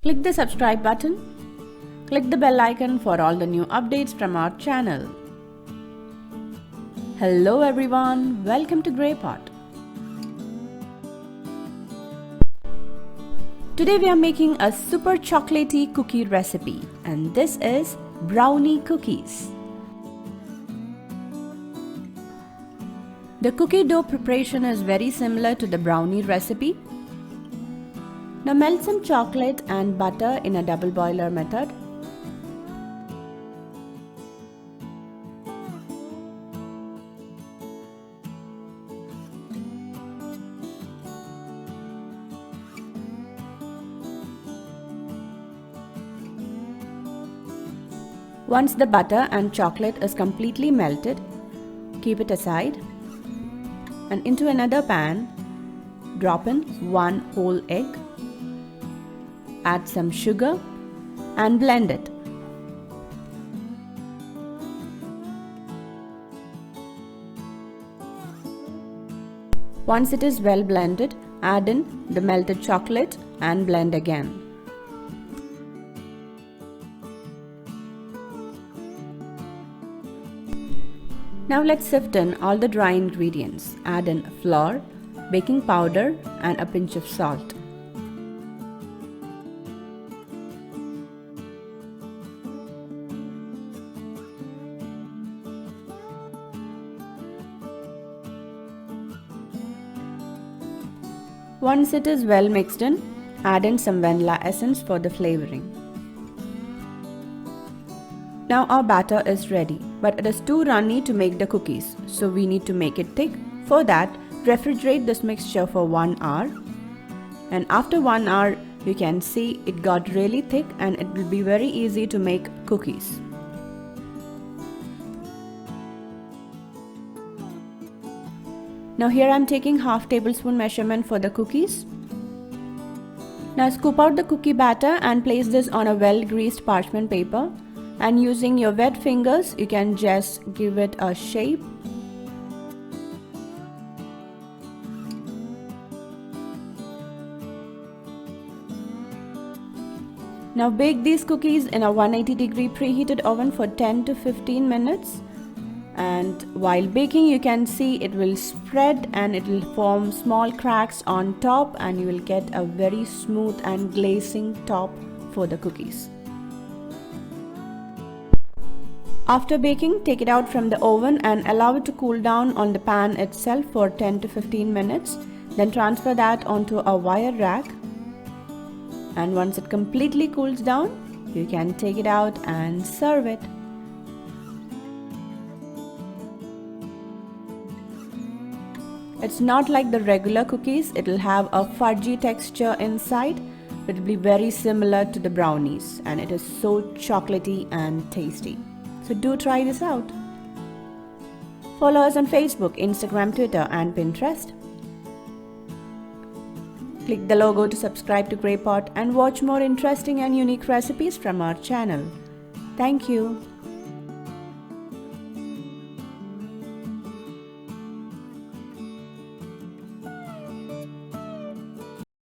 Click the subscribe button. Click the bell icon for all the new updates from our channel. Hello everyone, welcome to Grey Pot. Today we are making a super chocolatey cookie recipe, and this is brownie cookies. The cookie dough preparation is very similar to the brownie recipe. Now melt some chocolate and butter in a double boiler method. Once the butter and chocolate is completely melted, keep it aside, and into another pan, drop in 1 whole egg, add some sugar and blend it. Once it is well blended, add in the melted chocolate and blend again. Now let's sift in all the dry ingredients. Add in flour, baking powder and a pinch of salt. Once it is well mixed in, add in some vanilla essence for the flavoring. Now our batter is ready, but it is too runny to make the cookies, so we need to make it thick. For that, refrigerate this mixture for 1 hour. And after 1 hour, you can see it got really thick and it will be very easy to make cookies. Now here I am taking half tablespoon measurement for the cookies. Now scoop out the cookie batter and place this on a well greased parchment paper. And using your wet fingers, you can just give it a shape. Now bake these cookies in a 180-degree preheated oven for 10 to 15 minutes. And while baking, you can see it will spread and it will form small cracks on top, and you will get a very smooth and glazing top for the cookies. After baking, take it out from the oven and allow it to cool down on the pan itself for 10 to 15 minutes. Then transfer that onto a wire rack. And once it completely cools down, you can take it out and serve it. It's not like the regular cookies, it will have a fudgy texture inside, but it will be very similar to the brownies, and it is so chocolatey and tasty. So do try this out. Follow us on Facebook, Instagram, Twitter and Pinterest. Click the logo to subscribe to Grey Pot and watch more interesting and unique recipes from our channel. Thank you.